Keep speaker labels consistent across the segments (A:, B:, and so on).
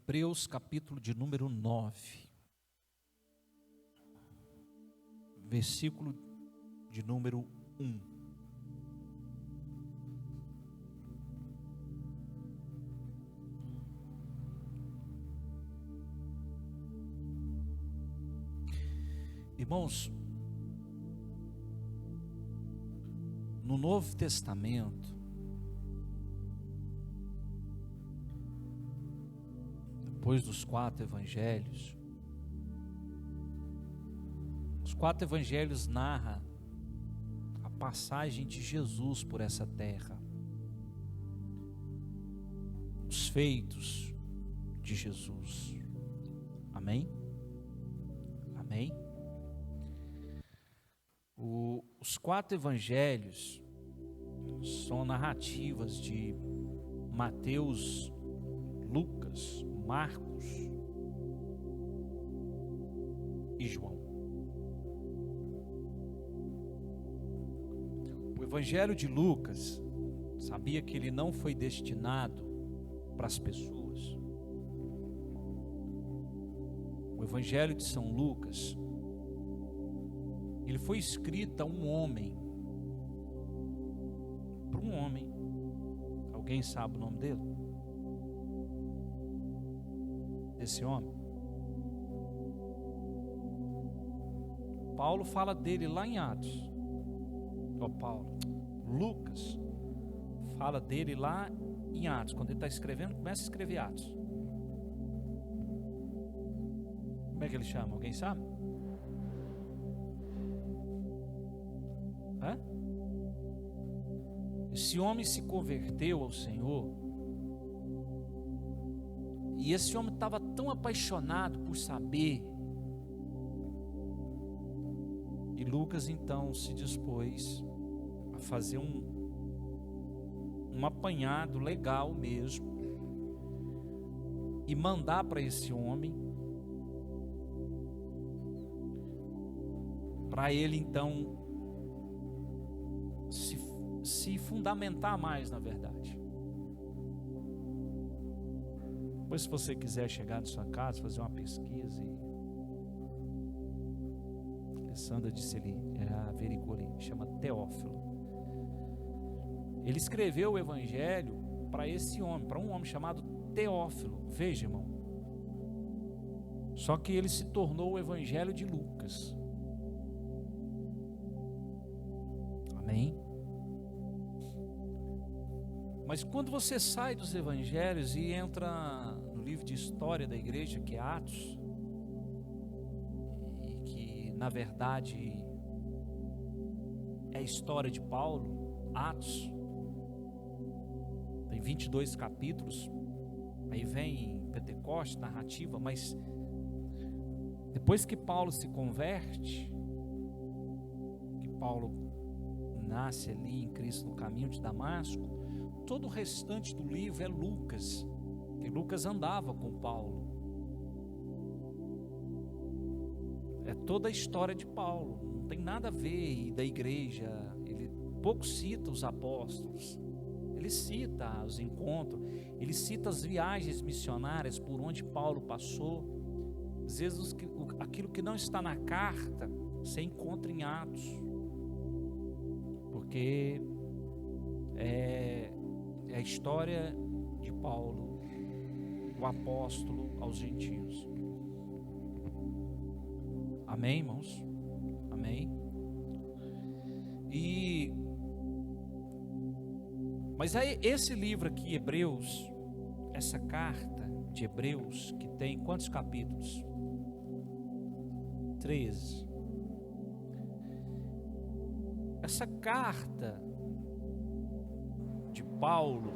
A: Hebreus capítulo de número 9, versículo de número 1. Irmãos, no Novo Testamento, depois dos 4 evangelhos, os 4 evangelhos narram a passagem de Jesus por essa terra, os feitos de Jesus. Amém? Amém? Os 4 evangelhos são narrativas de Mateus, Lucas, Marcos e João. O evangelho de Lucas sabia que ele não foi destinado para as pessoas. O evangelho de São Lucas, ele foi escrito a um homem, para um homem. Alguém sabe o nome dele? Desse homem? Paulo fala dele lá em Atos. Lucas fala dele lá em Atos. Quando ele está escrevendo, começa a escrever Atos. Como é que ele chama? Alguém sabe? Esse homem se converteu ao Senhor, e esse homem estava tão apaixonado por saber, e Lucas então se dispôs a fazer um apanhado legal mesmo, e mandar para esse homem, para ele então se fundamentar mais na verdade. Depois, se você quiser chegar na sua casa, fazer uma pesquisa, e Alessandra disse ali, averigou ali, chama Teófilo. Ele escreveu o evangelho para esse homem, para um homem chamado Teófilo. Veja, irmão, só que ele se tornou o evangelho de Lucas. Amém? Mas quando você sai dos evangelhos e entra no livro de história da igreja, que é Atos, e que na verdade é a história de Paulo, Atos, tem 22 capítulos, aí vem Pentecostes, narrativa, mas depois que Paulo se converte, que Paulo nasce ali em Cristo no caminho de Damasco, todo o restante do livro é Lucas, que Lucas andava com Paulo. É toda a história de Paulo, não tem nada a ver da igreja. Ele pouco cita os apóstolos, ele cita os encontros, ele cita as viagens missionárias por onde Paulo passou. Às vezes aquilo que não está na carta, você encontra em Atos, porque é a história de Paulo, o apóstolo aos gentios. Amém, irmãos? Amém? Mas aí esse livro aqui, Hebreus, essa carta de Hebreus, que tem quantos capítulos? 13. Essa carta de Paulo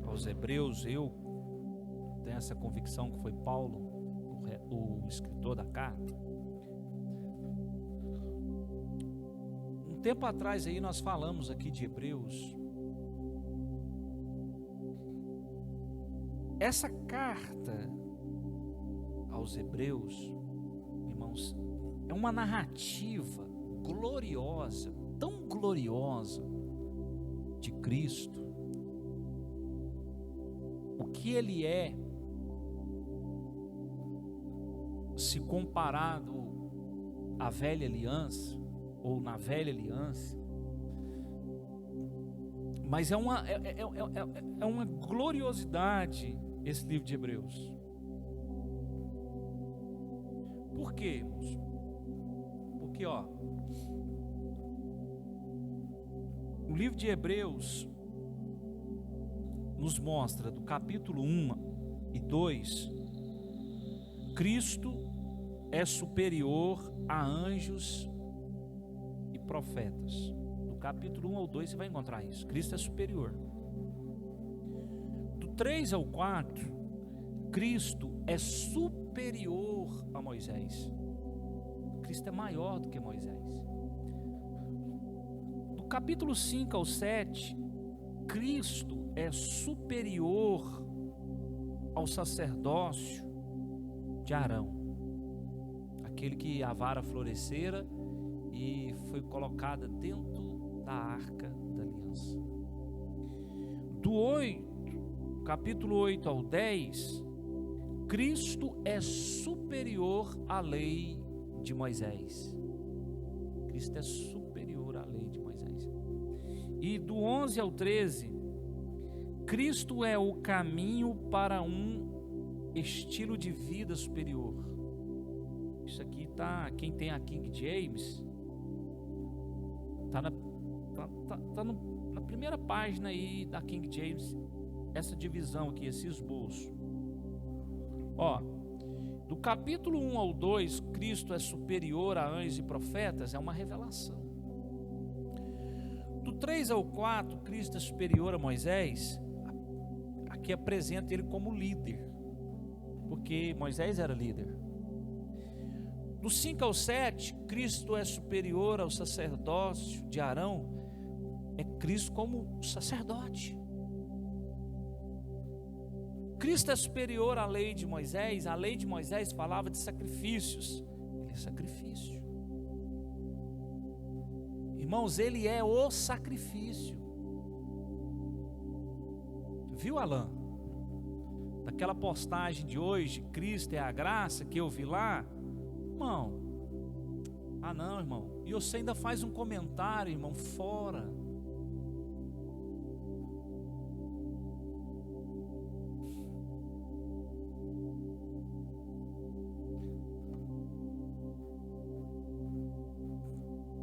A: aos Hebreus, eu tenho essa convicção que foi Paulo o escritor da carta. Um tempo atrás aí nós falamos aqui de Hebreus. Essa carta aos Hebreus, irmãos, é uma narrativa gloriosa, tão gloriosa, de Cristo, o que Ele é, se comparado à velha aliança, ou na velha aliança, mas é uma gloriosidade esse livro de Hebreus. Por quê, irmãos? Porque, o livro de Hebreus nos mostra, do capítulo 1 e 2, Cristo é superior a anjos e profetas. Do capítulo 1 ao 2 você vai encontrar isso. Cristo é superior. Do 3 ao 4, Cristo é superior a Moisés. Cristo é maior do que Moisés. Do capítulo 5 ao 7, Cristo é superior ao sacerdócio de Arão, aquele que a vara florescera e foi colocada dentro da arca da aliança. Do capítulo 8 ao 10, Cristo é superior à lei de Moisés. Cristo é superior à lei de Moisés. E do 11 ao 13, Cristo é o caminho para um estilo de vida superior. Isso aqui tá, quem tem a King James, tá na primeira página aí da King James, essa divisão aqui, esse esboço. Do capítulo 1 ao 2, Cristo é superior a anjos e profetas, é uma revelação. Do 3 ao 4, Cristo é superior a Moisés, aqui apresenta ele como líder, porque Moisés era líder. Do 5 ao 7, Cristo é superior ao sacerdócio de Arão, é Cristo como sacerdote. Cristo é superior à lei de Moisés. A lei de Moisés falava de sacrifícios. Ele é sacrifício. Irmãos, ele é o sacrifício. Viu, Alan? Daquela postagem de hoje, Cristo é a graça, que eu vi lá. Irmão, não, irmão. E você ainda faz um comentário, irmão, fora.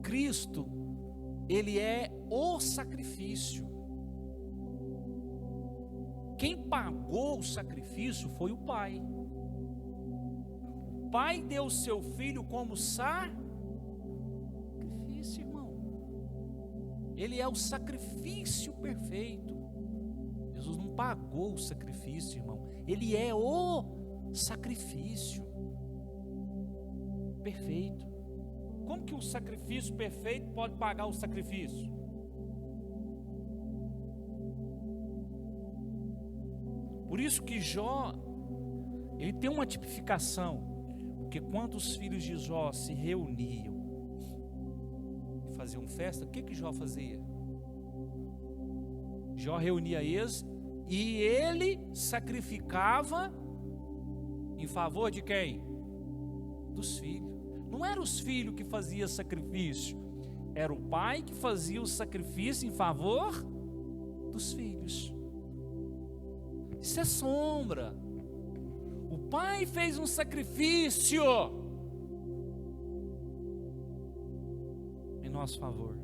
A: Cristo, ele é o sacrifício. Quem pagou o sacrifício foi o Pai. O Pai deu o seu Filho como sacrifício, irmão. Ele é o sacrifício perfeito. Jesus não pagou o sacrifício, irmão. Ele é o sacrifício perfeito. Como que o sacrifício perfeito pode pagar o sacrifício? Por isso que Jó, ele tem uma tipificação, porque quando os filhos de Jó se reuniam e faziam festa, o que Jó fazia? Jó reunia eles e ele sacrificava em favor de quem? Dos filhos. Não eram os filhos que faziam sacrifício, era o pai que fazia o sacrifício em favor dos filhos. Isso é sombra. O pai fez um sacrifício em nosso favor.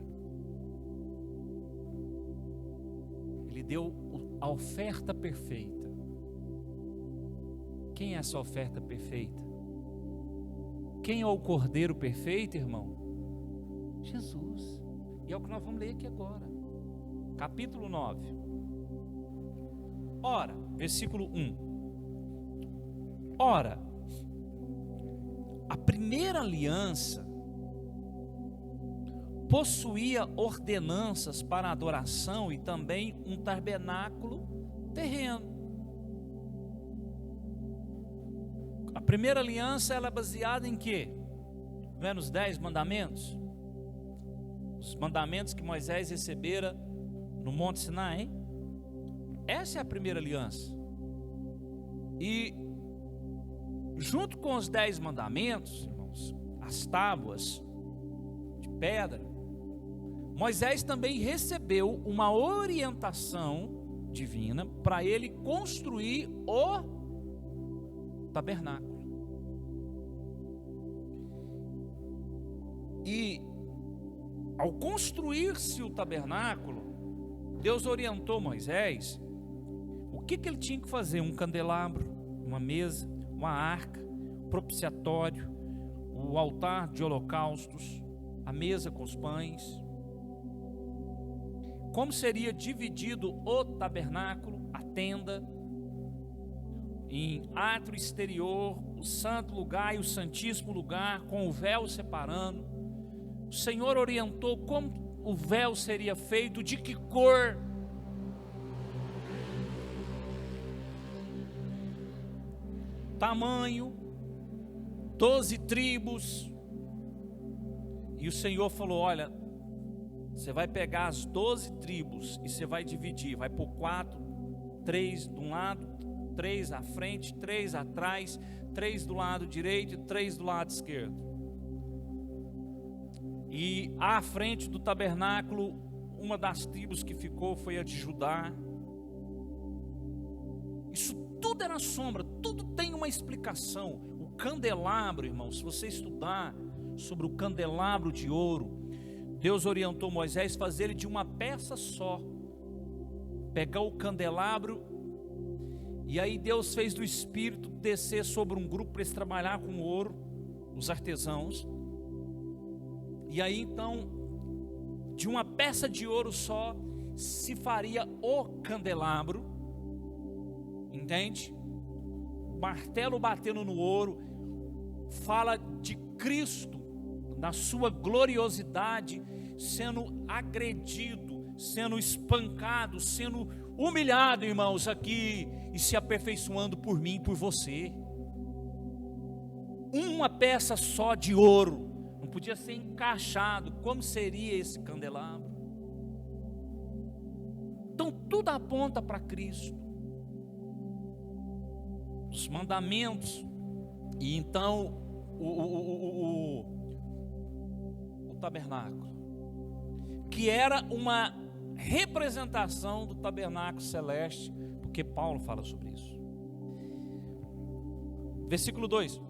A: Ele deu a oferta perfeita. Quem é essa oferta perfeita? Quem é o Cordeiro perfeito, irmão? Jesus. E é o que nós vamos ler aqui agora. Capítulo 9. Ora, versículo 1. Ora, a primeira aliança possuía ordenanças para adoração e também um tabernáculo terreno. A primeira aliança, ela é baseada em quê? Não é nos 10 mandamentos? Os mandamentos que Moisés recebera no Monte Sinai, hein? Essa é a primeira aliança. E junto com os 10 mandamentos, irmãos, as tábuas de pedra, Moisés também recebeu uma orientação divina para ele construir o tabernáculo. E ao construir-se o tabernáculo, Deus orientou Moisés o que ele tinha que fazer: um candelabro, uma mesa, uma arca, propiciatório, o altar de holocaustos, a mesa com os pães. Como seria dividido o tabernáculo, a tenda, em átrio exterior, o santo lugar e o santíssimo lugar, com o véu separando. O Senhor orientou como o véu seria feito, de que cor, tamanho, 12 tribos. E o Senhor falou: olha, você vai pegar as 12 tribos e você vai dividir, vai por 4, 3 de um lado, 3 à frente, 3 atrás, 3 do lado direito e 3 do lado esquerdo. E à frente do tabernáculo, uma das tribos que ficou foi a de Judá. Isso tudo era sombra, tudo tem uma explicação. O candelabro, irmãos, se você estudar sobre o candelabro de ouro, Deus orientou Moisés a fazer ele de uma peça só. Pegar o candelabro, e aí Deus fez do Espírito descer sobre um grupo para eles trabalhar com ouro, os artesãos. E aí então, de uma peça de ouro só, se faria o candelabro, entende? Martelo batendo no ouro, fala de Cristo, na sua gloriosidade, sendo agredido, sendo espancado, sendo humilhado, irmãos, aqui, e se aperfeiçoando por mim e por você. Uma peça só de ouro, não podia ser encaixado. Como seria esse candelabro? Então tudo aponta para Cristo, os mandamentos. E então o tabernáculo, que era uma representação do tabernáculo celeste, porque Paulo fala sobre isso. Versículo 2: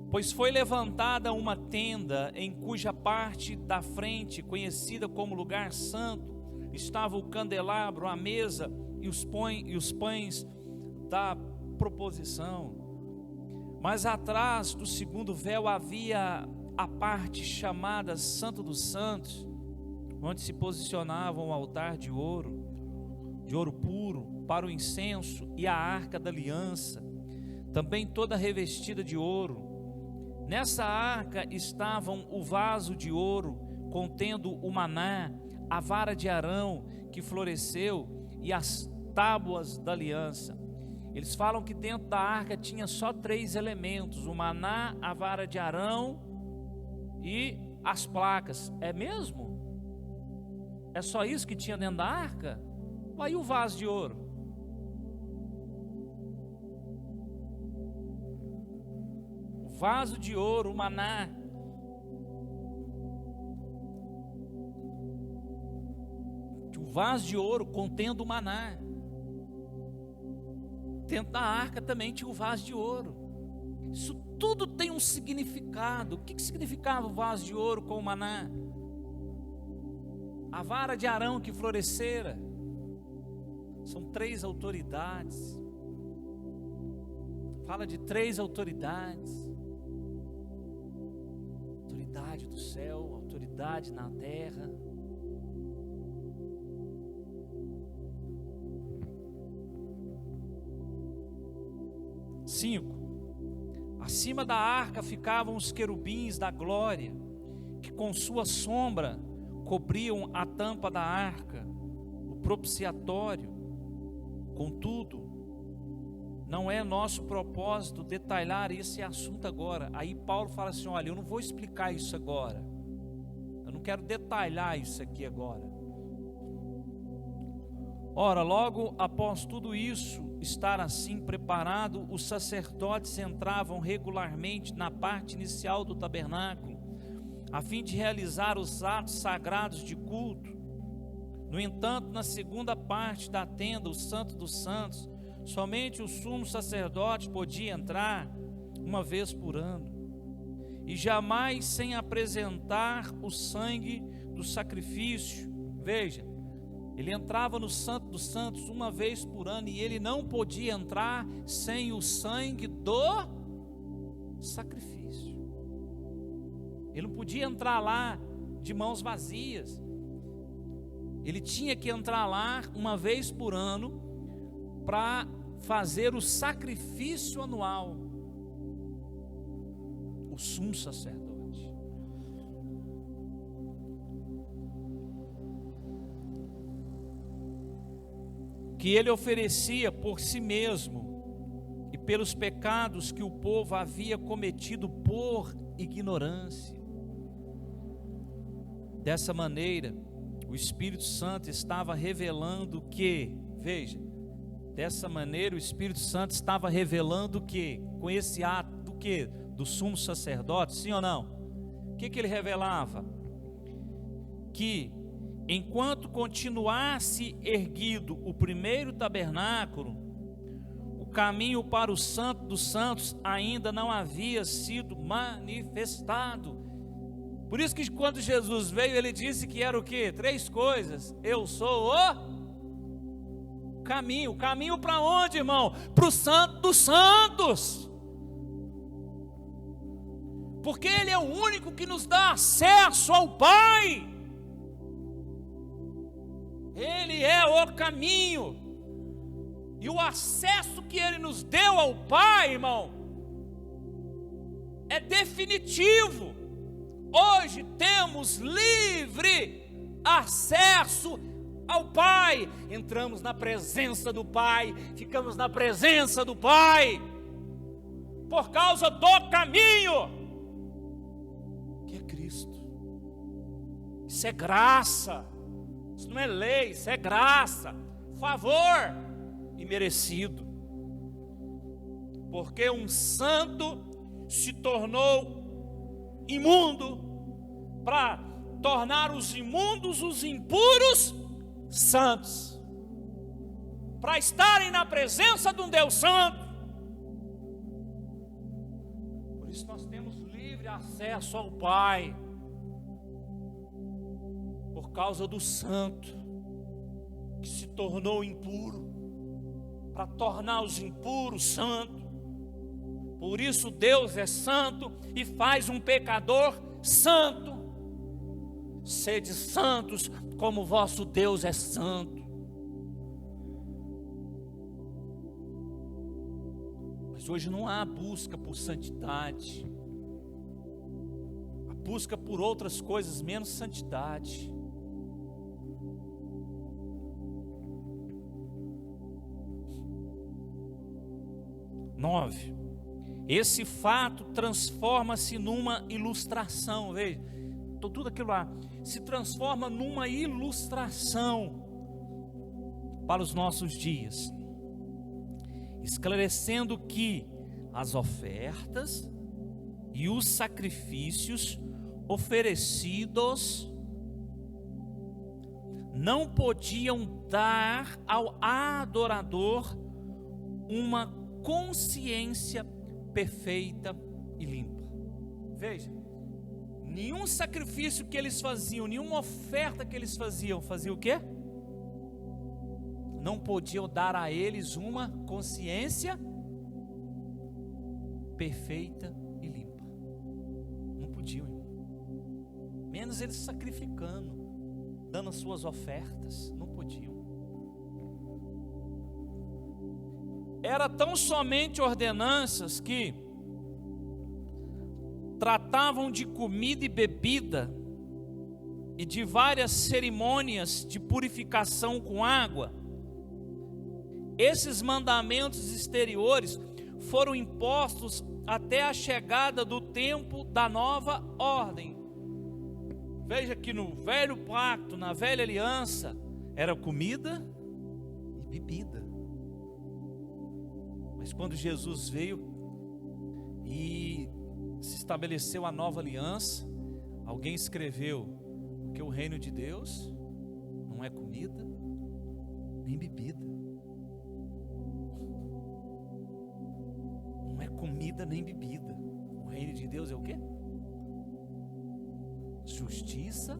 A: pois foi levantada uma tenda, em cuja parte da frente, conhecida como lugar santo, estava o candelabro, a mesa e os pães da proposição. Mas atrás do segundo véu havia a parte chamada Santo dos Santos, onde se posicionava um altar de ouro puro, para o incenso, e a arca da aliança, também toda revestida de ouro. Nessa arca estavam o vaso de ouro contendo o maná, a vara de Arão que floresceu e as tábuas da aliança. Eles falam que dentro da arca tinha só 3 elementos: o maná, a vara de Arão e as placas. É mesmo? É só isso que tinha dentro da arca? Aí o vaso de ouro? O vaso de ouro, o maná. O vaso de ouro contendo o maná. Dentro da arca também tinha o vaso de ouro. Isso tudo tem um significado. O que significava o vaso de ouro com o maná? A vara de Arão que florescera. São 3 autoridades. Fala de 3 autoridades: autoridade do céu, autoridade na terra. Acima da arca ficavam os querubins da glória, que com sua sombra cobriam a tampa da arca, o propiciatório. Contudo, não é nosso propósito detalhar esse assunto agora. Aí Paulo fala assim: olha, eu não vou explicar isso agora, eu não quero detalhar isso aqui agora. Ora, logo após tudo isso estar assim preparado, os sacerdotes entravam regularmente na parte inicial do tabernáculo, a fim de realizar os atos sagrados de culto. No entanto, na segunda parte da tenda, o Santo dos Santos, somente o sumo sacerdote podia entrar uma vez por ano, e jamais sem apresentar o sangue do sacrifício. Veja, ele entrava no Santo dos Santos uma vez por ano, e ele não podia entrar sem o sangue do sacrifício. Ele não podia entrar lá de mãos vazias. Ele tinha que entrar lá uma vez por ano para fazer o sacrifício anual. O sumo sacerdote. Que ele oferecia por si mesmo e pelos pecados que o povo havia cometido por ignorância. Dessa maneira, o Espírito Santo estava revelando que, veja, dessa maneira o Espírito Santo estava revelando que, com esse ato do que? Do sumo sacerdote, sim ou não? O que ele revelava? Que enquanto continuasse erguido o primeiro tabernáculo, o caminho para o Santo dos Santos ainda não havia sido manifestado. Por isso que quando Jesus veio, ele disse que era o quê? 3 coisas. Eu sou o caminho. O caminho para onde, irmão? Para o Santo dos Santos. Porque ele é o único que nos dá acesso ao Pai. Ele é o caminho. E o acesso que ele nos deu ao Pai, irmão, é definitivo. Hoje temos livre acesso ao Pai. Entramos na presença do Pai, ficamos na presença do Pai, por causa do caminho, que é Cristo. Isso é graça, isso não é lei, isso é graça, favor imerecido. Porque um santo se tornou imundo para tornar os imundos, os impuros, santos, para estarem na presença de um Deus santo. Por isso nós temos livre acesso ao Pai, por causa do santo que se tornou impuro, para tornar os impuros santos. Por isso Deus é santo e faz um pecador santo. Sede santos como vosso Deus é santo. Mas hoje não há busca por santidade. A busca por outras coisas menos santidade. Nove. Esse fato transforma-se numa ilustração, veja, tudo aquilo lá se transforma numa ilustração para os nossos dias, esclarecendo que as ofertas e os sacrifícios oferecidos não podiam dar ao adorador uma consciência perfeita e limpa. Veja, nenhum sacrifício que eles faziam, nenhuma oferta que eles faziam, fazia o quê? Não podiam dar a eles uma consciência perfeita e limpa. Não podiam, irmão. Menos eles sacrificando, dando as suas ofertas, não podiam. Era tão somente ordenanças que tratavam de comida e bebida e de várias cerimônias de purificação com água. Esses mandamentos exteriores foram impostos até a chegada do tempo da nova ordem. Veja que no velho pacto, na velha aliança, era comida bebida. Mas quando Jesus veio e se estabeleceu a nova aliança, alguém escreveu que o reino de Deus não é comida nem bebida. Não é comida nem bebida. O reino de Deus é o quê? Justiça.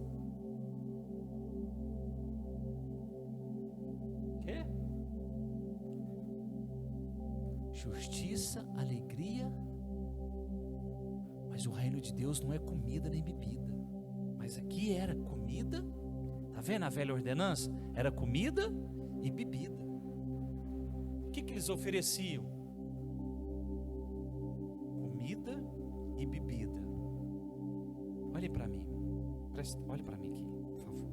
A: Quê? Justiça, alegria. Mas o reino de Deus não é comida nem bebida. Mas aqui era comida. Tá vendo a velha ordenança? Era comida e bebida. O que eles ofereciam? Comida e bebida. Olhe para mim. Olhe para mim aqui, por favor.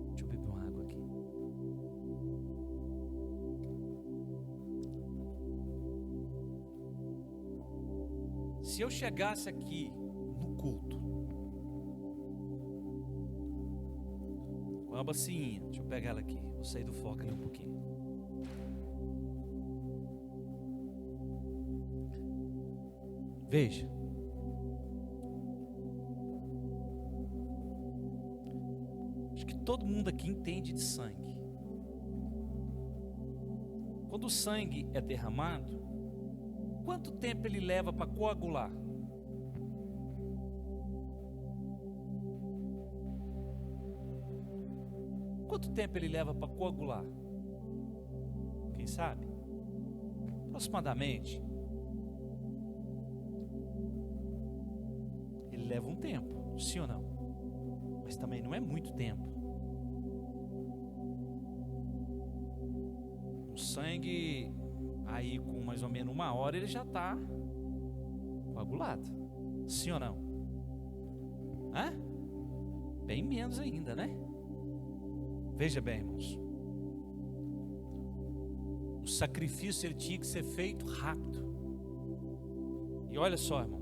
A: Deixa eu beber uma água aqui. Se eu chegasse aqui no culto com uma bacinha, deixa eu pegar ela aqui, vou sair do foco ali um pouquinho. Veja, acho que todo mundo aqui entende de sangue. Quando o sangue é derramado, quanto tempo ele leva para coagular? Quanto tempo ele leva para coagular? Quem sabe? Aproximadamente. Ele leva um tempo, sim ou não? Mas também não é muito tempo. O sangue, aí com mais ou menos 1 hora, ele já está coagulado, sim ou não? Hã? Bem menos ainda, né? Veja bem, irmãos, o sacrifício ele tinha que ser feito rápido. E olha só, irmão,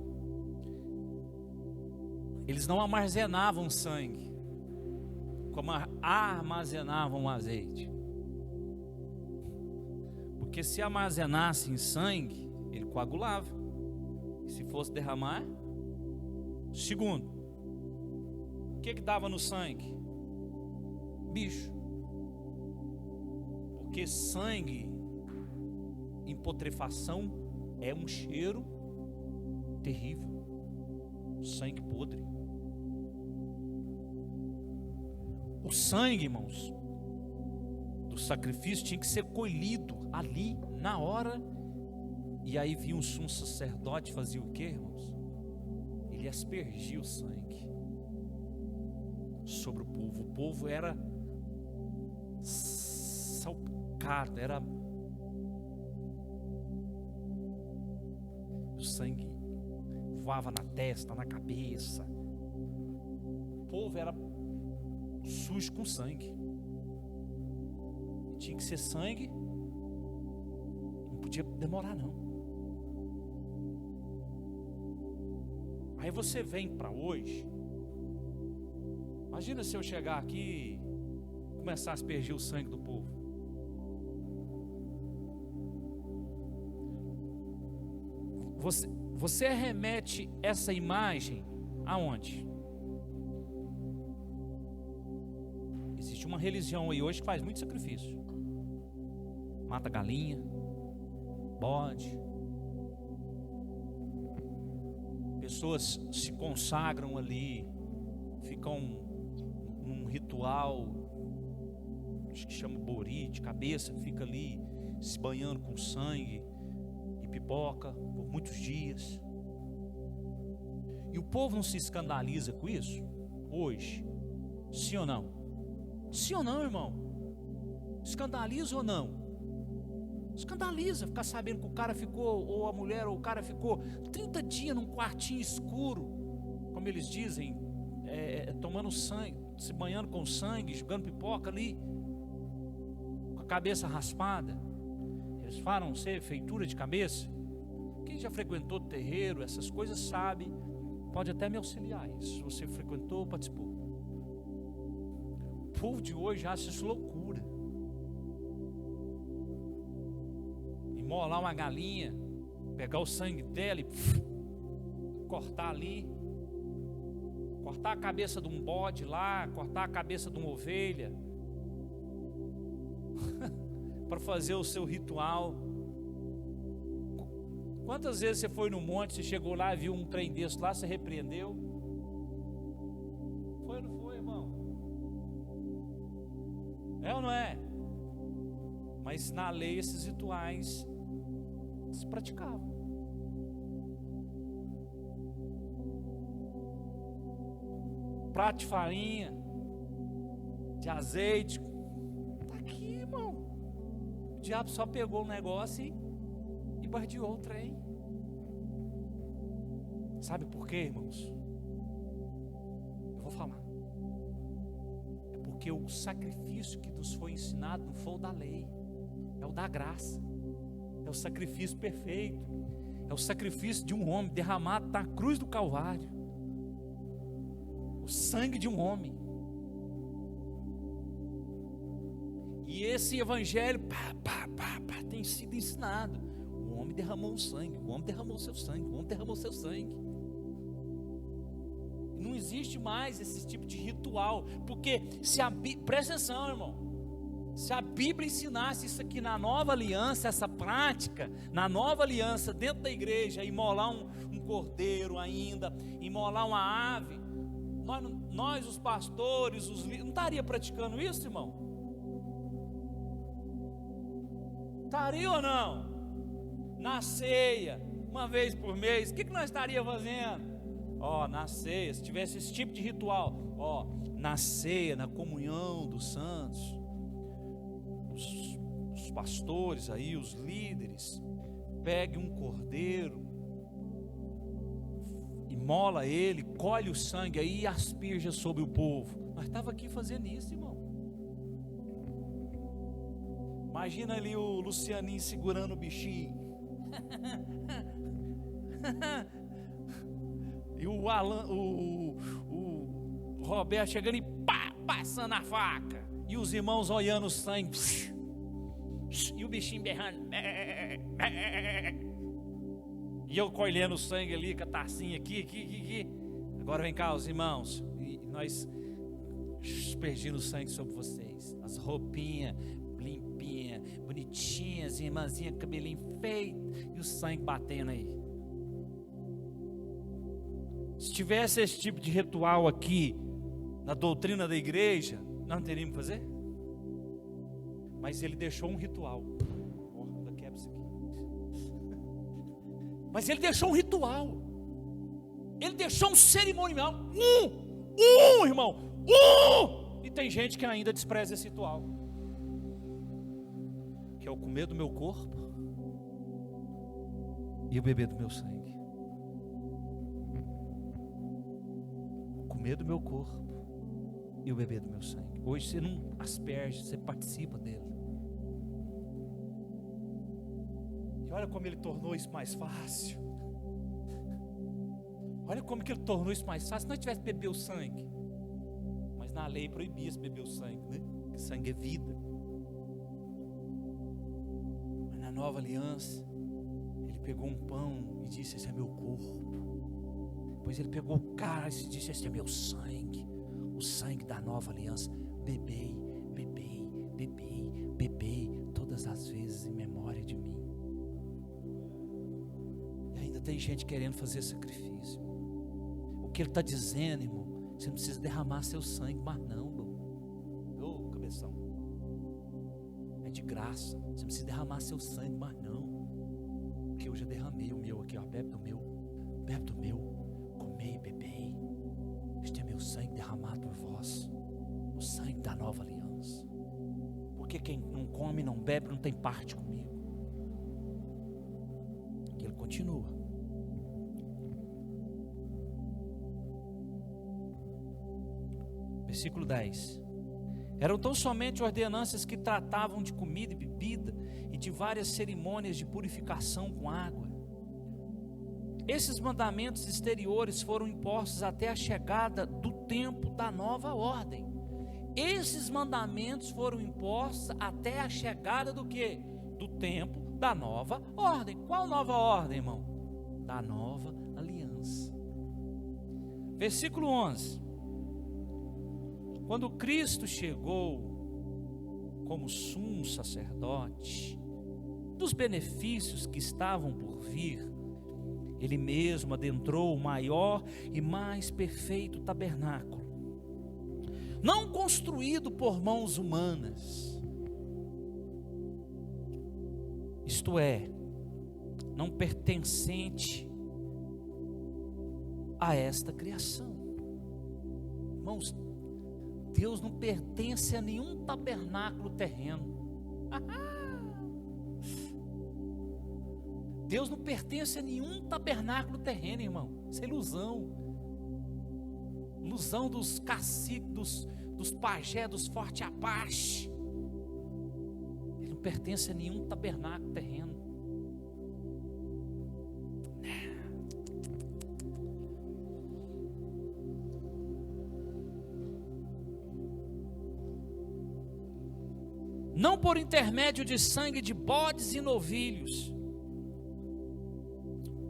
A: eles não armazenavam sangue como armazenavam azeite. Porque se armazenassem sangue, ele coagulava. E se fosse derramar, segundo, o que dava no sangue? Bicho. Porque sangue em putrefação é um cheiro terrível. Sangue podre. O sangue, irmãos, do sacrifício tinha que ser colhido ali, na hora. E aí vinha um sumo sacerdote, fazia o que, irmãos? Ele aspergia o sangue sobre o povo. O povo era salpicado, era o sangue voava na testa, na cabeça. O povo era sujo com sangue. Tinha que ser sangue. Não podia demorar não. Aí você vem para hoje. Imagina se eu chegar aqui e começar a aspergir o sangue do povo. Você remete essa imagem aonde? Existe uma religião aí hoje que faz muito sacrifício. Mata galinha, bode. Pessoas se consagram ali, ficam num ritual, acho que chama bori, de cabeça, fica ali se banhando com sangue e pipoca por muitos dias. E o povo não se escandaliza com isso hoje? Sim ou não? Sim ou não, irmão? Escandaliza ou não? Escandaliza ficar sabendo que o cara ficou, ou a mulher ou o cara ficou 30 dias num quartinho escuro, como eles dizem, tomando sangue, se banhando com sangue, jogando pipoca ali, com a cabeça raspada. Eles falam ser feitura de cabeça. Quem já frequentou terreiro, essas coisas sabe, pode até me auxiliar isso, se você frequentou ou participou. O povo de hoje acha isso loucura. imolar uma galinha, pegar o sangue dela e cortar ali, cortar a cabeça de um bode lá, cortar a cabeça de uma ovelha, para fazer o seu ritual. Quantas vezes você foi no monte, você chegou lá e viu um trem desse lá, você repreendeu? Foi ou não foi, irmão? É ou não é? Mas na lei esses rituais se praticavam. Prato de farinha, de azeite, tá aqui, irmão. O diabo só pegou o negócio e bardeou o trem. Sabe por quê, irmãos? Eu vou falar. É porque o sacrifício que nos foi ensinado não foi o da lei, é o da graça, é o sacrifício perfeito, é o sacrifício de um homem derramado na cruz do Calvário, o sangue de um homem. E esse evangelho tem sido ensinado. O homem derramou o sangue, o homem derramou o seu sangue, o homem derramou o seu sangue. Não existe mais esse tipo de ritual, porque presta atenção, irmão, se a Bíblia ensinasse isso aqui na nova aliança, essa prática, na nova aliança dentro da igreja, imolar um cordeiro ainda, imolar uma ave, nós os pastores, os líderes, não estaria praticando isso, irmão? Estaria ou não? Na ceia, uma vez por mês, o que nós estaríamos fazendo? Na ceia, se tivesse esse tipo de ritual, na ceia, na comunhão dos santos, os pastores aí, os líderes, pegue um cordeiro, imola ele, colhe o sangue aí e asperja sobre o povo. Nós estávamos aqui fazendo isso, irmão. Imagina ali o Lucianinho segurando o bichinho. E o Roberto chegando e passando a faca. E os irmãos olhando o sangue. E o bichinho berrando. E eu colhendo o sangue ali com a tacinha aqui. Agora vem cá os irmãos. E nós aspergindo o sangue sobre vocês. As roupinhas limpinhas, bonitinhas, irmãzinha, cabelinho feito. E o sangue batendo aí. Se tivesse esse tipo de ritual aqui na doutrina da igreja, nós não teríamos que fazer? Mas ele deixou um ritual. Quebra isso aqui. Mas ele deixou um ritual. Ele deixou um cerimonial. Irmão. E tem gente que ainda despreza esse ritual, que é o comer do meu corpo e o beber do meu sangue. Comer do meu corpo e o beber do meu sangue. Hoje você não asperge, você participa dele. E olha como ele tornou isso mais fácil. Olha como que ele tornou isso mais fácil. Se nós tivéssemos beber o sangue, mas na lei proibia-se beber o sangue, né? Porque sangue é vida. Mas na nova aliança, ele pegou um pão e disse: esse é meu corpo. Depois ele pegou o cálice e disse: esse é meu sangue, o sangue da nova aliança. Bebei, bebei, bebei, bebei todas as vezes em memória de mim. E ainda tem gente querendo fazer sacrifício. O que ele está dizendo, irmão, você não precisa derramar seu sangue mais não, irmão. Cabeção, é de graça. Você não precisa derramar seu sangue mais não, porque eu já derramei o meu aqui, bebe do meu, bebe do meu. Comei e bebei, este é meu sangue derramado por vós, o sangue da nova aliança. Porque quem não come, não bebe, não tem parte comigo. E ele continua. Versículo 10. Eram tão somente ordenanças que tratavam de comida e bebida e de várias cerimônias de purificação com água. Esses mandamentos exteriores foram impostos até a chegada do tempo da nova ordem. Esses mandamentos foram impostos até a chegada do quê? Do tempo da nova ordem. Qual nova ordem, irmão? Da nova aliança. Versículo 11. Quando Cristo chegou como sumo sacerdote, dos benefícios que estavam por vir, Ele mesmo adentrou o maior e mais perfeito tabernáculo, não construído por mãos humanas, isto é, não pertencente a esta criação. Irmãos, Deus não pertence a nenhum tabernáculo terreno. Deus não pertence a nenhum tabernáculo terreno, irmão. Isso é ilusão. Ilusão dos caciques, dos pajés, dos forte apache. Ele não pertence a nenhum tabernáculo terreno. Não por intermédio de sangue de bodes e novilhos,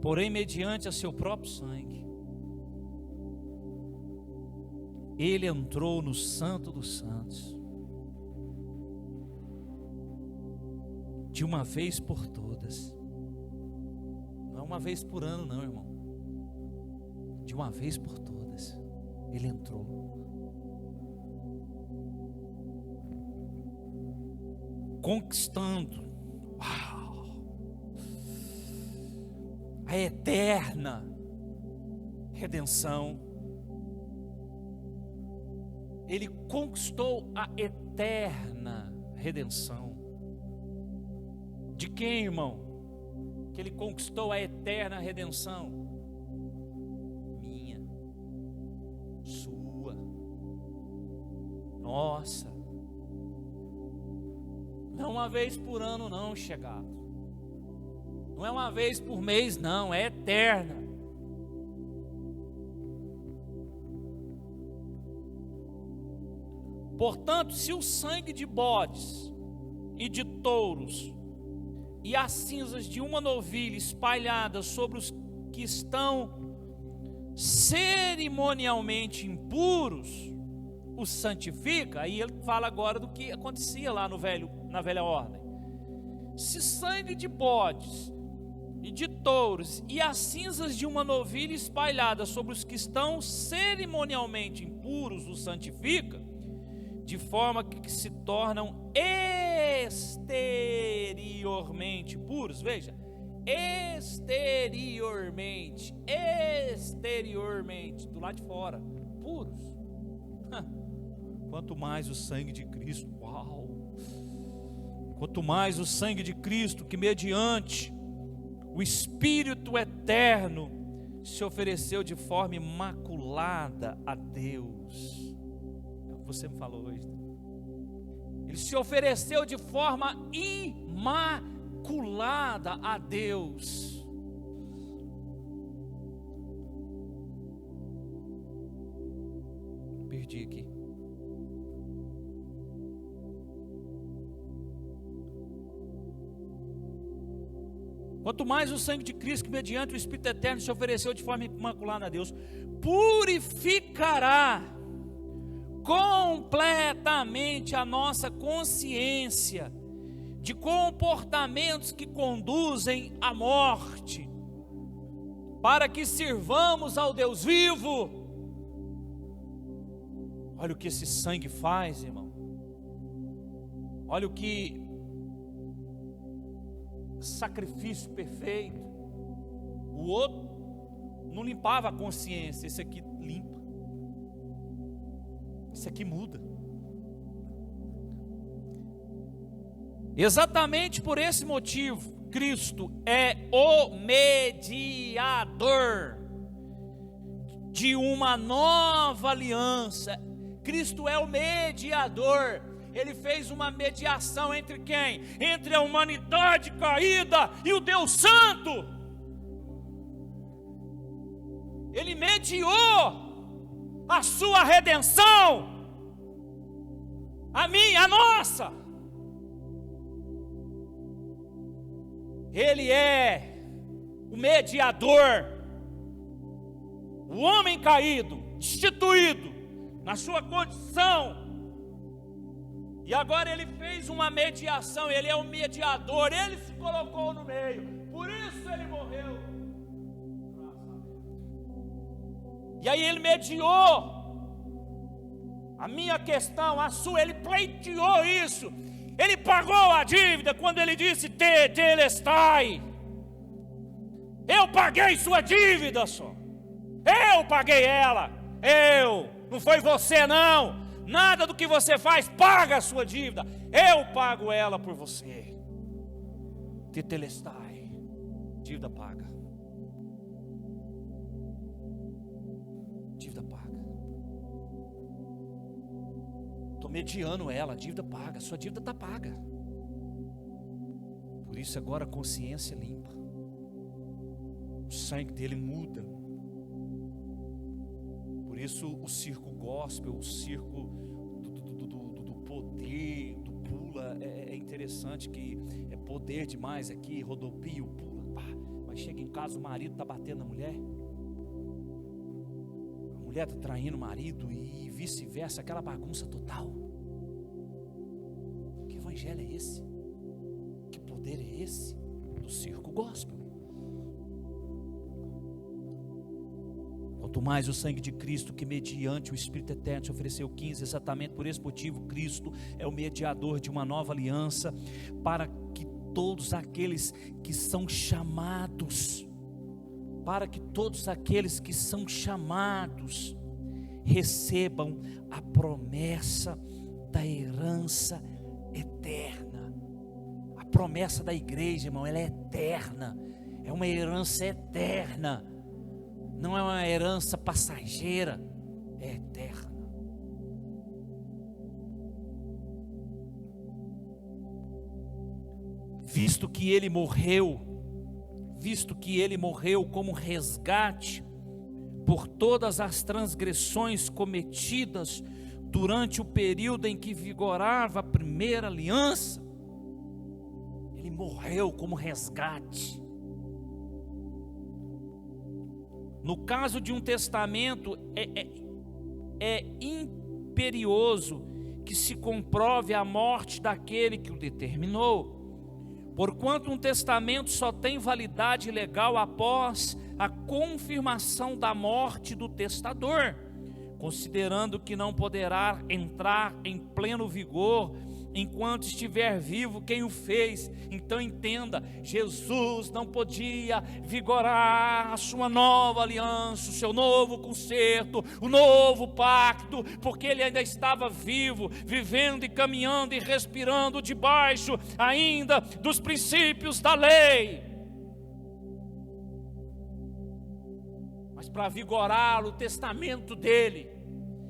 A: porém mediante a seu próprio sangue, Ele entrou no Santo dos Santos, de uma vez por todas. Não é uma vez por ano não, irmão. De uma vez por todas, Ele entrou. Conquistando, uau, a eterna redenção. Ele conquistou a eterna redenção. De quem, irmão? Que Ele conquistou a eterna redenção? Minha, sua, nossa. Não uma vez por ano não, chegado. Não é uma vez por mês não, é eterna. Portanto, se o sangue de bodes e de touros e as cinzas de uma novilha espalhadas sobre os que estão cerimonialmente impuros os santifica, aí ele fala agora do que acontecia lá na velha ordem. Se sangue de bodes e de touros e as cinzas de uma novilha espalhadas sobre os que estão cerimonialmente impuros os santifica, de forma que se tornam exteriormente puros, veja, exteriormente, do lado de fora, puros. Quanto mais o sangue de Cristo, uau! Quanto mais o sangue de Cristo, que mediante o Espírito eterno se ofereceu de forma imaculada a Deus. É o que você me falou hoje. Ele se ofereceu de forma imaculada a Deus. Perdi aqui. Quanto mais o sangue de Cristo, que mediante o Espírito Eterno se ofereceu de forma imaculada a Deus, purificará completamente a nossa consciência de comportamentos que conduzem à morte, para que sirvamos ao Deus vivo. Olha o que esse sangue faz, irmão. Olha o que sacrifício perfeito. O outro não limpava a consciência, esse aqui limpa. Esse aqui muda. Exatamente por esse motivo, Cristo é o mediador de uma nova aliança. Cristo é o mediador. Ele fez uma mediação entre quem? Entre a humanidade caída e o Deus Santo. Ele mediou a sua redenção, a minha, a nossa. Ele é o mediador. O homem caído, destituído na sua condição, e agora ele fez uma mediação. Ele é o mediador, ele se colocou no meio, por isso ele morreu. E aí ele mediou a minha questão, a sua, ele pleiteou isso. Ele pagou a dívida quando ele disse: tetelestai. Eu paguei sua dívida só. Eu paguei ela. Não foi você não. Nada do que você faz paga a sua dívida. Eu pago ela por você. Tetelestai. Dívida paga. Dívida paga. Estou mediando ela, dívida paga. Sua dívida está paga. Por isso agora a consciência limpa. O sangue dele muda. Por isso o circo gospel, o circo do poder, do pula, é interessante, que é poder demais aqui, rodopio, pula, pá. Mas chega em casa, o marido está batendo na mulher, a mulher está traindo o marido e vice-versa, aquela bagunça total. Que evangelho é esse? Que poder é esse? Do circo gospel. Quanto mais o sangue de Cristo, que mediante o Espírito Eterno te ofereceu 15, exatamente por esse motivo, Cristo é o mediador de uma nova aliança, para que todos aqueles que são chamados, recebam a promessa da herança eterna. A promessa da igreja, irmão, ela é eterna, é uma herança eterna. Não é uma herança passageira, é eterna. Visto que ele morreu como resgate por todas as transgressões cometidas durante o período em que vigorava a primeira aliança, ele morreu como resgate. No caso de um testamento, é imperioso que se comprove a morte daquele que o determinou, porquanto um testamento só tem validade legal após a confirmação da morte do testador, considerando que não poderá entrar em pleno vigor enquanto estiver vivo quem o fez. Então entenda, Jesus não podia vigorar a sua nova aliança, o seu novo concerto, o novo pacto, porque ele ainda estava vivo, vivendo e caminhando e respirando debaixo ainda dos princípios da lei. Mas para vigorar o testamento dele,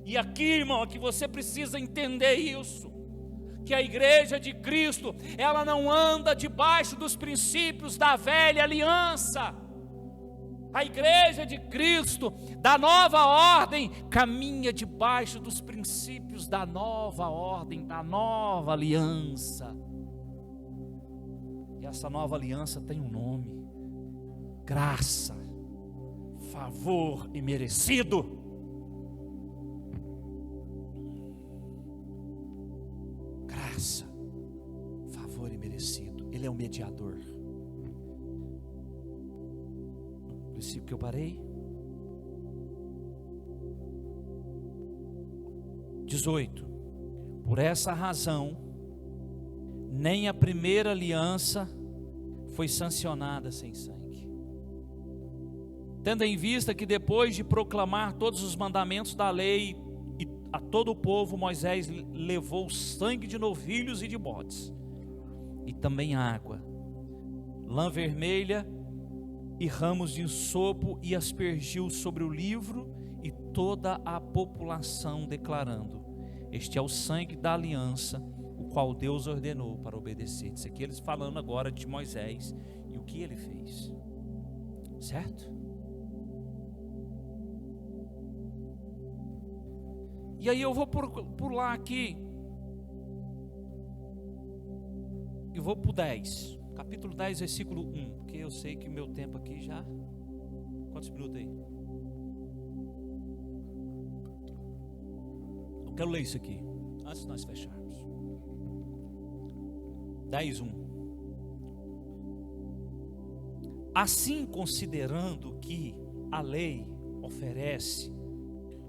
A: e aqui, irmão, aqui você precisa entender isso, que a igreja de Cristo, ela não anda debaixo dos princípios da velha aliança. A igreja de Cristo, da nova ordem, caminha debaixo dos princípios da nova ordem, da nova aliança. E essa nova aliança tem um nome: graça, favor e merecido. Graça, favor e merecido. Ele é o mediador. No versículo que eu parei, 18. Por essa razão, nem a primeira aliança foi sancionada sem sangue, tendo em vista que depois de proclamar todos os mandamentos da lei a todo o povo, Moisés levou sangue de novilhos e de bodes, e também água, lã vermelha e ramos de ensopo, e aspergiu sobre o livro e toda a população, declarando: este é o sangue da aliança, o qual Deus ordenou para obedecer. Isso aqui eles falando agora de Moisés e o que ele fez, certo? E aí eu vou pular aqui, e vou para o 10. Capítulo 10, versículo 1, porque eu sei que o meu tempo aqui já... Quantos minutos aí? Eu quero ler isso aqui, antes de nós fecharmos. 10, 1. Assim, considerando que a lei oferece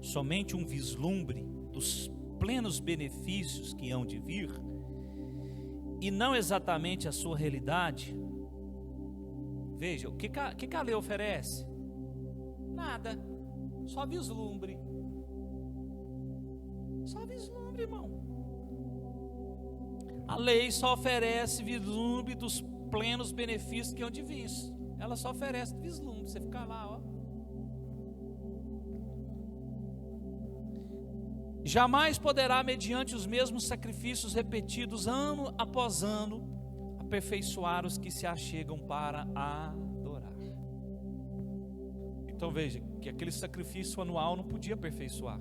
A: somente um vislumbre dos plenos benefícios que hão de vir, e não exatamente a sua realidade, veja, o que a lei oferece? Nada, só vislumbre. Só vislumbre, irmão. A lei só oferece vislumbre dos plenos benefícios que hão de vir. Ela só oferece vislumbre, você fica lá, ó. Jamais poderá, mediante os mesmos sacrifícios repetidos ano após ano, aperfeiçoar os que se achegam para adorar. Então veja, que aquele sacrifício anual não podia aperfeiçoar.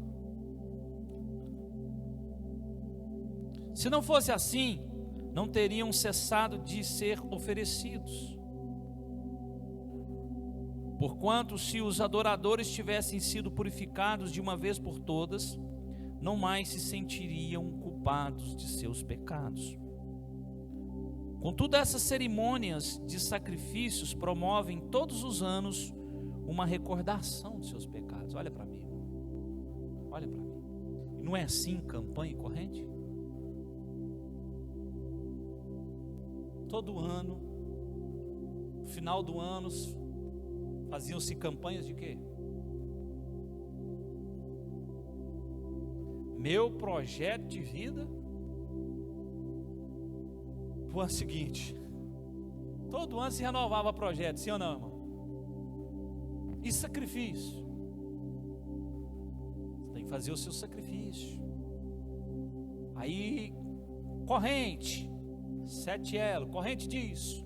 A: Se não fosse assim, não teriam cessado de ser oferecidos. Porquanto, se os adoradores tivessem sido purificados de uma vez por todas, não mais se sentiriam culpados de seus pecados. Contudo, essas cerimônias de sacrifícios promovem todos os anos uma recordação de seus pecados. Olha para mim, olha para mim. Não é assim campanha e corrente? Todo ano, no final do ano, faziam-se campanhas de quê? Meu projeto de vida foi o seguinte: todo ano se renovava projeto, sim ou não, irmão? E sacrifício? Você tem que fazer o seu sacrifício. Aí, corrente, 7 elos, corrente disso,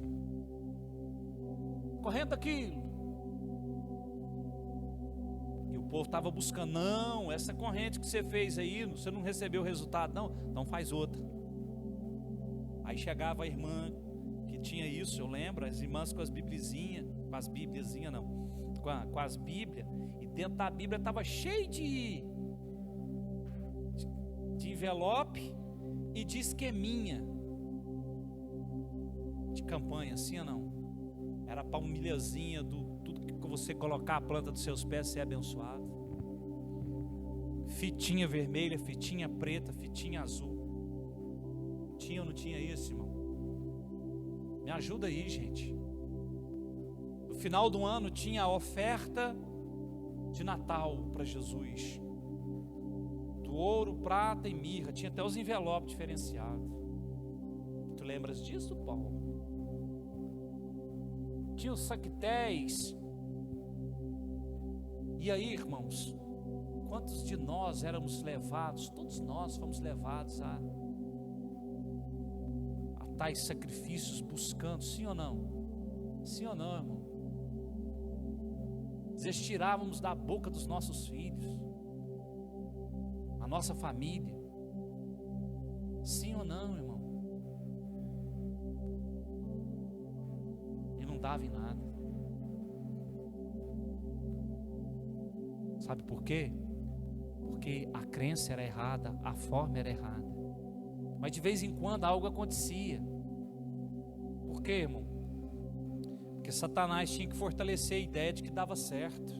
A: corrente daquilo. E o povo estava buscando, não, essa corrente que você fez aí, você não recebeu o resultado, não, então faz outra. Aí chegava a irmã que tinha isso, eu lembro, as irmãs com as bibliazinhas, com as bíblias, e dentro da Bíblia estava cheio de envelope e de esqueminha de campanha, assim ou não? Era para uma milhazinha do tudo que você colocar a planta dos seus pés ser abençoado. Fitinha vermelha, fitinha preta, fitinha azul. Tinha ou não tinha isso, irmão? Me ajuda aí, gente. No final do ano tinha a oferta de Natal para Jesus. Do ouro, prata e mirra. Tinha até os envelopes diferenciados. Tu lembras disso, Paulo? Tinha os saquetéis. E aí, irmãos, quantos de nós éramos levados? Todos nós fomos levados a tais sacrifícios, buscando, sim ou não? Sim ou não, irmão? Às vezes tirávamos da boca dos nossos filhos, a nossa família. Sim ou não, irmão? E não dava em nada. Sabe por quê? Porque a crença era errada, a forma era errada. Mas de vez em quando algo acontecia. Por quê, irmão? Porque Satanás tinha que fortalecer a ideia de que dava certo.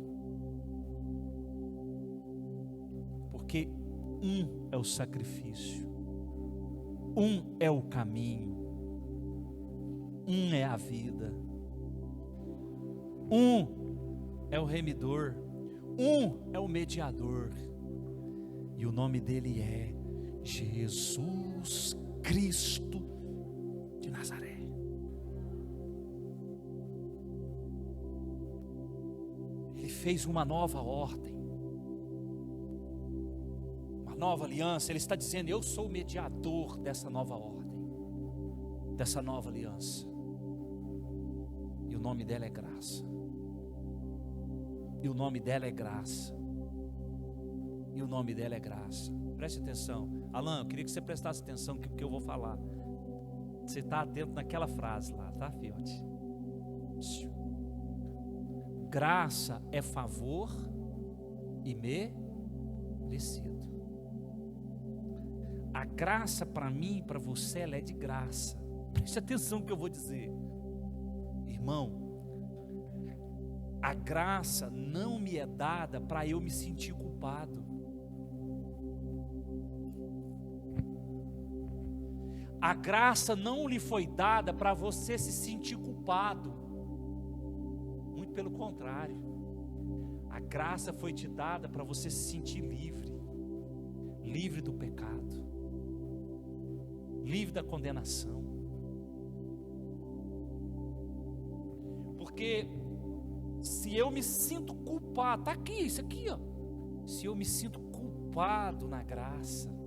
A: Porque um é o sacrifício, um é o caminho, um é a vida, um é o remidor, um é o mediador, e o nome dele é Jesus Cristo de Nazaré. Ele fez uma nova ordem, uma nova aliança. Ele está dizendo: eu sou o mediador dessa nova ordem, dessa nova aliança. E o nome dela é graça. E o nome dela é graça. E o nome dela é graça. Preste atenção. Alan, eu queria que você prestasse atenção no que eu vou falar. Você está atento naquela frase lá, tá, fiote? Graça é favor e merecido. A graça para mim e para você, ela é de graça. Preste atenção no que eu vou dizer. Irmão, a graça não me é dada para eu me sentir culpado. A graça não lhe foi dada para você se sentir culpado. Muito pelo contrário. A graça foi te dada para você se sentir livre. Livre do pecado. Livre da condenação. Porque se eu me sinto culpado, está aqui, isso aqui, ó. Se eu me sinto culpado na graça,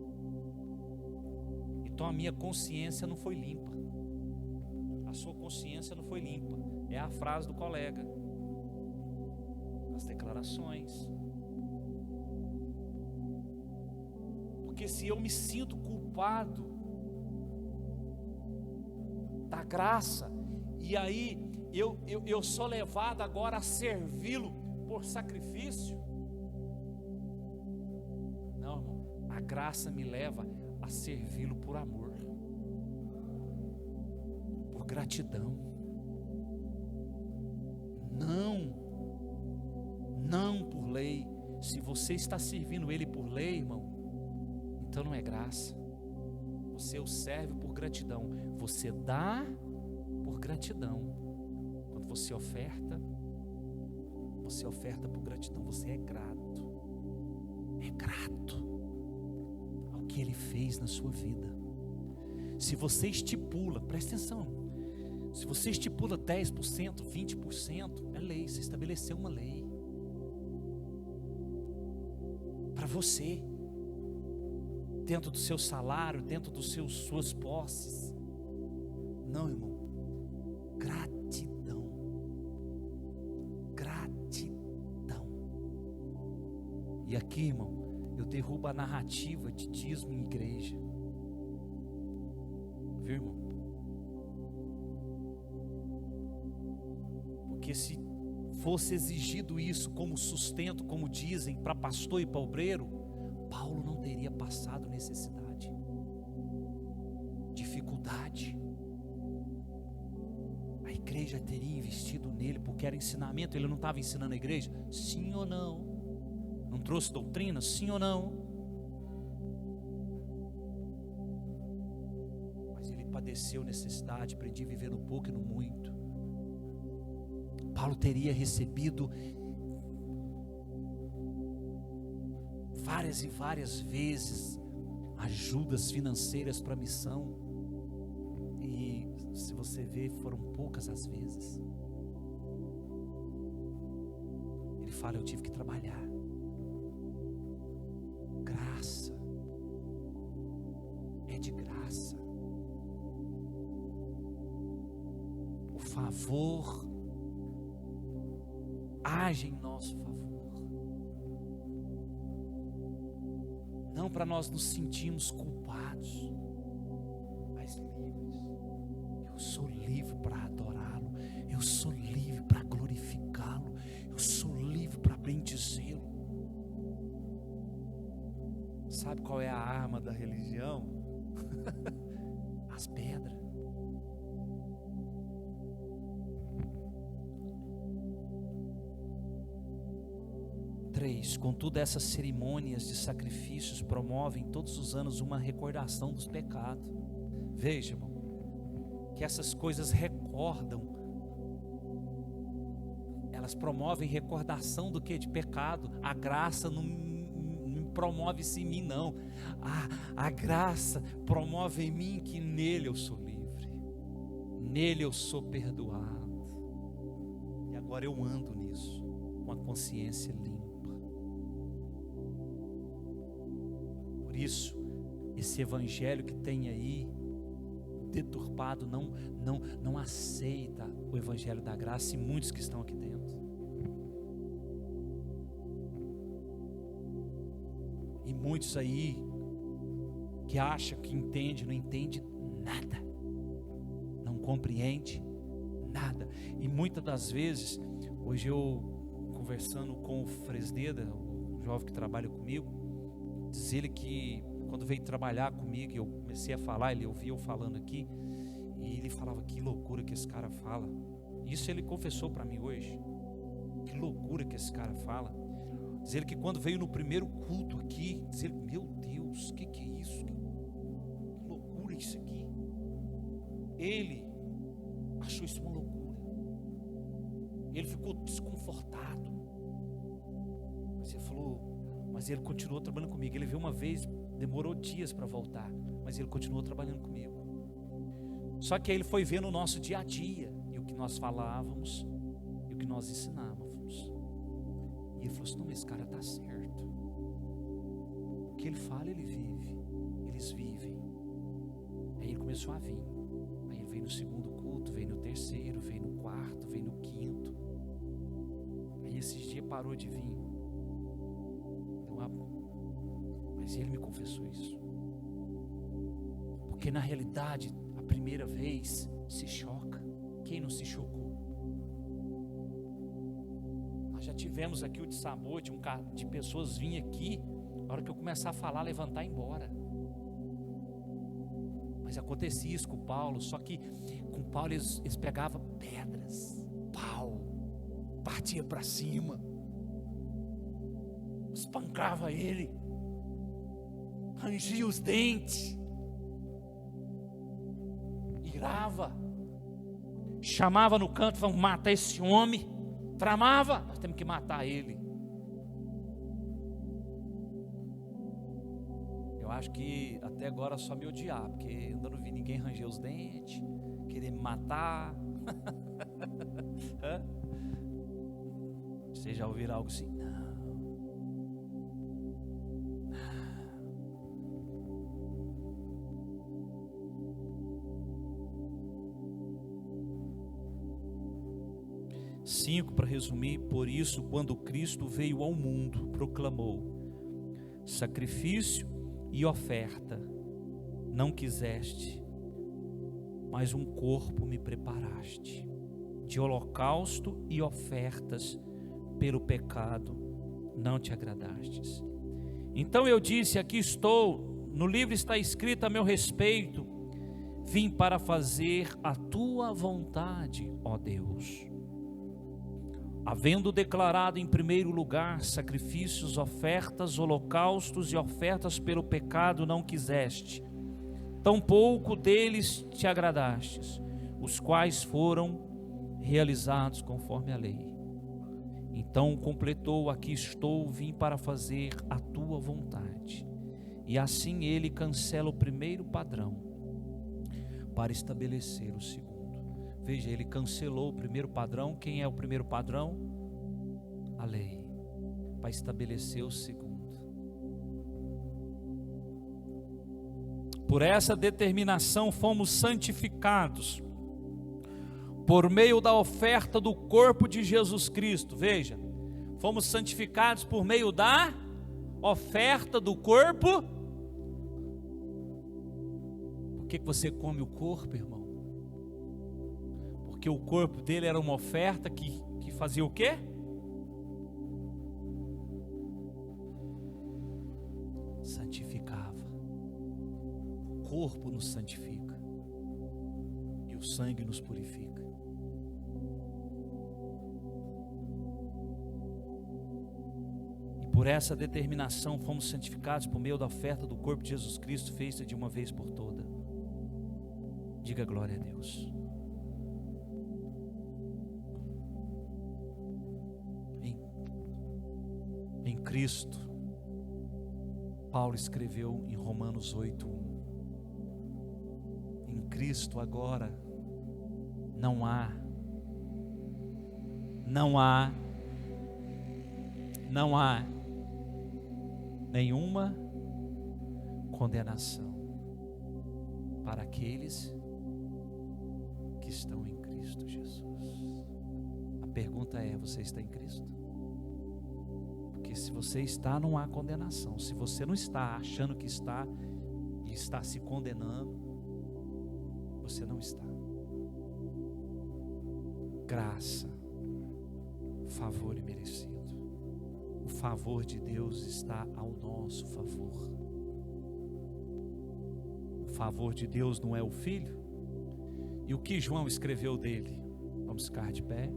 A: então a minha consciência não foi limpa. A sua consciência não foi limpa. É a frase do colega. As declarações. Porque se eu me sinto culpado da graça, e aí eu sou levado agora a servi-lo por sacrifício. Não, irmão, a graça me leva a servi-lo por amor, por gratidão. Não por lei. Se você está servindo Ele por lei, irmão, então não é graça. Você o serve por gratidão. Você dá por gratidão. Quando você oferta por gratidão. Você é grato. É grato ao que Ele fez na sua vida. Se você estipula, presta atenção, se você estipula 10%, 20%, é lei, você estabeleceu uma lei para você, dentro do seu salário, dentro dos suas posses. Não, irmão, gratidão, gratidão. E aqui, irmão, eu derrubo a narrativa de dízimo em igreja. Viu, irmão? Porque se fosse exigido isso como sustento, como dizem, para pastor e para obreiro, Paulo não teria passado necessidade, dificuldade. A igreja teria investido nele, porque era ensinamento. Ele não estava ensinando a igreja? Sim ou não? Não trouxe doutrina? Sim ou não? Mas ele padeceu necessidade, aprendi a viver no pouco e no muito. Paulo teria recebido várias e várias vezes ajudas financeiras para a missão, e se você ver, foram poucas as vezes. Ele fala: eu tive que trabalhar. Graça é de graça. O favor age em nosso favor. Não para nós nos sentirmos culpados, mas livres. Eu sou livre para adorá-lo. Eu sou livre para glorificá-lo. Eu sou livre para bendizê-lo. Sabe qual é a arma da religião? As pedras. Contudo, essas cerimônias de sacrifícios promovem todos os anos uma recordação dos pecados. Veja, irmão, que essas coisas recordam, elas promovem recordação do que? De pecado. A graça não promove isso em mim, não. A graça promove em mim que nele eu sou livre, nele eu sou perdoado, e agora eu ando nisso com a consciência limpa. Por isso, esse evangelho que tem aí deturpado não aceita o evangelho da graça, e muitos que estão aqui dentro. E muitos aí que acham que entende, não entende nada. compreende nada. E muitas das vezes, hoje eu conversando com o Fresneda, o jovem que trabalha comigo, diz ele que quando veio trabalhar comigo, eu comecei a falar, ele ouvia eu falando aqui, e ele falava: que loucura que esse cara fala. Isso ele confessou para mim hoje. Que loucura que esse cara fala. Diz ele que quando veio no primeiro culto aqui, diz ele: meu Deus, o que é isso? Que loucura isso aqui. Ele achou isso uma loucura. Ele ficou desconfortado. Mas ele falou, mas ele continuou trabalhando comigo. Ele veio uma vez, demorou dias para voltar, mas ele continuou trabalhando comigo. Só que aí ele foi vendo o nosso dia a dia, e o que nós falávamos, e o que nós ensinávamos. E ele falou assim: não, mas esse cara está certo. O que ele fala, ele vive. Eles vivem. Aí ele começou a vir. Aí ele veio no segundo culto, veio no terceiro, veio no quarto, veio no quinto. Aí esses dias parou de vir. Mas ele me confessou isso. Porque na realidade, a primeira vez se choca. Quem não se chocou? Nós já tivemos aqui o dissabor de pessoas virem aqui, na hora que eu começar a falar, levantar e ir embora. Mas acontecia isso com Paulo, só que com Paulo eles pegavam pedras, pau, partia para cima, espancava ele, rangia os dentes, irava, chamava no canto: vamos matar esse homem. Tramava: nós temos que matar ele. Eu acho que até agora só me odiar, porque eu ainda não vi ninguém ranger os dentes, querer me matar. Vocês já ouviram algo assim? Não. 5, para resumir: por isso, quando Cristo veio ao mundo, proclamou: sacrifício e oferta não quiseste, mas um corpo me preparaste. De holocausto e ofertas pelo pecado não te agradastes. Então eu disse: aqui estou, no livro está escrito a meu respeito: vim para fazer a tua vontade, ó Deus. Havendo declarado em primeiro lugar sacrifícios, ofertas, holocaustos e ofertas pelo pecado não quiseste, tampouco deles te agradastes, os quais foram realizados conforme a lei. Então completou: aqui estou, vim para fazer a tua vontade. E assim ele cancela o primeiro padrão para estabelecer o segundo. Veja, ele cancelou o primeiro padrão. Quem é o primeiro padrão? A lei, para estabelecer o segundo. Por essa determinação fomos santificados por meio da oferta do corpo de Jesus Cristo. Veja, fomos santificados por meio da oferta do corpo. Por que você come o corpo, irmão? Porque o corpo dele era uma oferta que fazia o quê? Santificava. O corpo nos santifica e o sangue nos purifica. E por essa determinação fomos santificados por meio da oferta do corpo de Jesus Cristo, feita de uma vez por toda. Diga glória a Deus. Em Cristo, Paulo escreveu em Romanos 8:1: em Cristo agora não há nenhuma condenação para aqueles que estão em Cristo Jesus. A pergunta é: você está em Cristo? Porque se você está, não há condenação. Se você não está achando que está e está se condenando, você não está. graça, favor imerecido. O favor de Deus está ao nosso favor. O favor de Deus não é o Filho? E o que João escreveu dele? Vamos ficar de pé.